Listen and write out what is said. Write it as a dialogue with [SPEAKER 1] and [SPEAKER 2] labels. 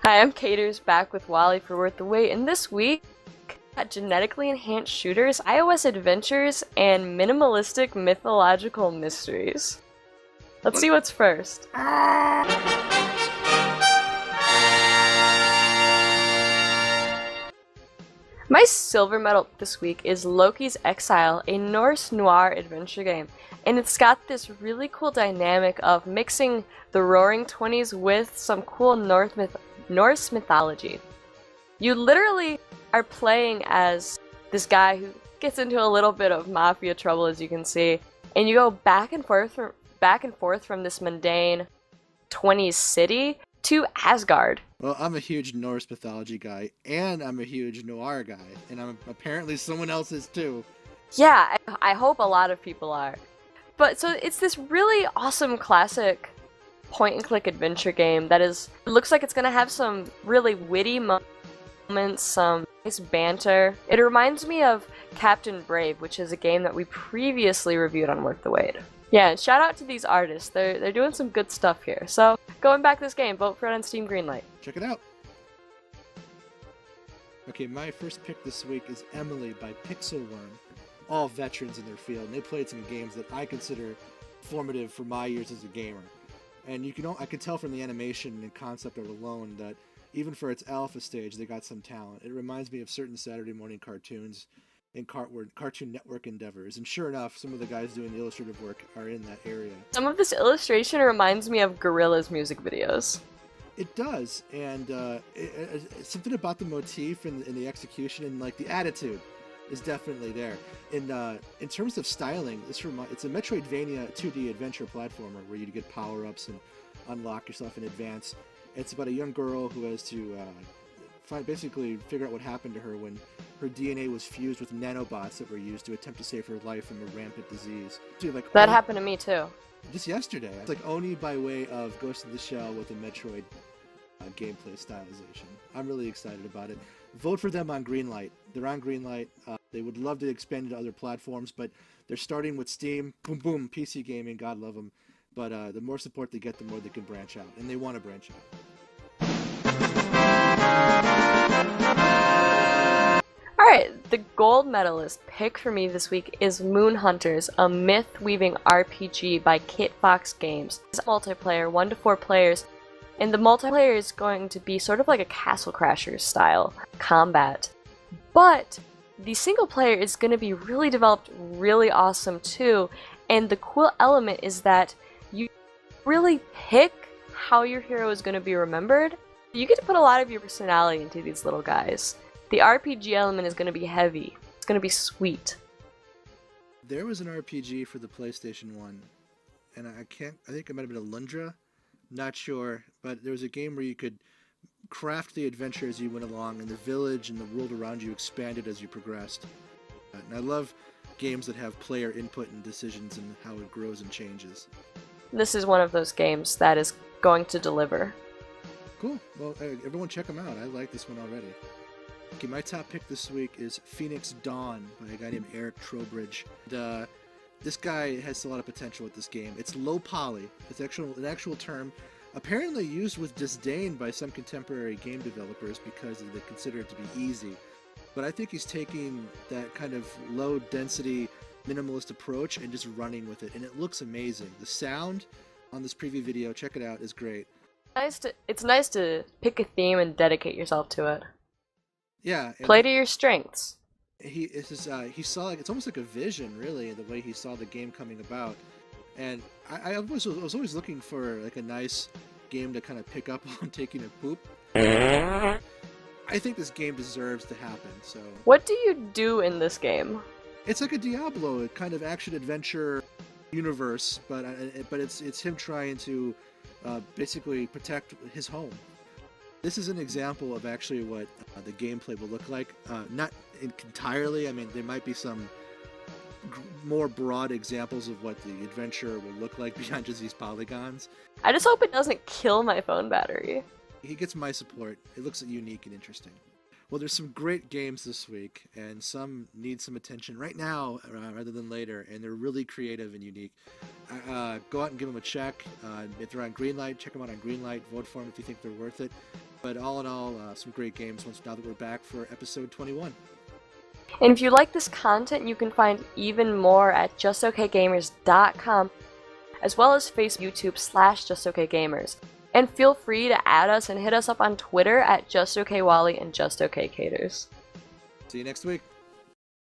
[SPEAKER 1] Hi, I'm Caters back with Wally for Worth the Wait, and this week, got genetically enhanced shooters, iOS adventures, and minimalistic mythological mysteries. Let's see what's first. My silver medal this week is Loki's Exile, a Norse Noir adventure game, and it's got this really cool dynamic of mixing the Roaring Twenties with some cool Norse mythology. You literally are playing as this guy who gets into a little bit of mafia trouble, as you can see, and you go back and forth from this mundane 20s city to Asgard.
[SPEAKER 2] Well, I'm a huge Norse mythology guy, and I'm a huge noir guy, and apparently someone else is too.
[SPEAKER 1] Yeah, I hope a lot of people are. But so it's this really awesome classic point and click adventure game that it looks like it's gonna have some really witty moments, some nice banter. It reminds me of Captain Brave, which is a game that we previously reviewed on Worth the Wait. Yeah, and shout out to these artists. They're doing some good stuff here. So going back this game, vote for it on Steam Greenlight.
[SPEAKER 2] Check it out. Okay, my first pick this week is Emily by Pixelworm. All veterans in their field, and they played some games that I consider formative for my years as a gamer. And I can tell from the animation and concept art alone that even for its alpha stage, they got some talent. It reminds me of certain Saturday morning cartoons and Cartoon Network endeavors. And sure enough, some of the guys doing the illustrative work are in that area.
[SPEAKER 1] Some of this illustration reminds me of Gorillaz music videos.
[SPEAKER 2] It does, and something about the motif and the execution and like the attitude is definitely there. In terms of styling, it's a Metroidvania 2D adventure platformer where you get power-ups and unlock yourself in advance. It's about a young girl who has to basically figure out what happened to her when her DNA was fused with nanobots that were used to attempt to save her life from a rampant disease.
[SPEAKER 1] That happened to me too.
[SPEAKER 2] Just yesterday. It's like Oni by way of Ghost in the Shell with a Metroid gameplay stylization. I'm really excited about it. Vote for them on Greenlight. They're on Greenlight. They would love to expand to other platforms, but they're starting with Steam. Boom, boom, PC gaming, God love them. But the more support they get, the more they can branch out, and they want to branch out.
[SPEAKER 1] Alright, the gold medalist pick for me this week is Moon Hunters, a myth-weaving RPG by Kit Fox Games. It's multiplayer, 1 to 4 players, and the multiplayer is going to be sort of like a Castle Crashers style combat. But the single player is going to be really developed, really awesome too, and the cool element is that you really pick how your hero is going to be remembered. You get to put a lot of your personality into these little guys. The RPG element is going to be heavy. It's going to be sweet.
[SPEAKER 2] There was an RPG for the PlayStation 1, and I think it might have been a Lundra, not sure, but there was a game where you could craft the adventure as you went along, and the village and the world around you expanded as you progressed. And I love games that have player input and decisions and how it grows and changes.
[SPEAKER 1] This is one of those games that is going to deliver.
[SPEAKER 2] Cool. Well, everyone check them out. I like this one already. Okay, my top pick this week is Phoenix Dawn by a guy named Eric Trowbridge. This guy has a lot of potential with this game. It's low poly. It's an actual term apparently used with disdain by some contemporary game developers because they consider it to be easy. But I think he's taking that kind of low density, minimalist approach and just running with it, and it looks amazing. The sound on this preview video, check it out, is great.
[SPEAKER 1] It's nice to pick a theme and dedicate yourself to it.
[SPEAKER 2] Yeah.
[SPEAKER 1] Play to your strengths.
[SPEAKER 2] He saw it's almost like a vision, really, the way he saw the game coming about. And I was always looking for like a nice game to kind of pick up on taking a poop. I think this game deserves to happen. So.
[SPEAKER 1] What do you do in this game?
[SPEAKER 2] It's like a Diablo, a kind of action adventure universe, but it's him trying to basically protect his home. This is an example of actually what the gameplay will look like. Not entirely. I mean, there might be some more broad examples of what the adventure will look like beyond just these polygons.
[SPEAKER 1] I just hope it doesn't kill my phone battery.
[SPEAKER 2] He gets my support. It looks unique and interesting. Well, there's some great games this week, and some need some attention right now rather than later, and they're really creative and unique. Go out and give them a check. If they're on Greenlight, check them out on Greenlight. Vote for them if you think they're worth it. But all in all, some great games now that we're back for episode 21.
[SPEAKER 1] And if you like this content, you can find even more at justokgamers.com, as well as Facebook, YouTube /JustOkGamers. And feel free to add us and hit us up on Twitter at JustOkWally and JustOkCaters.
[SPEAKER 2] See you next week.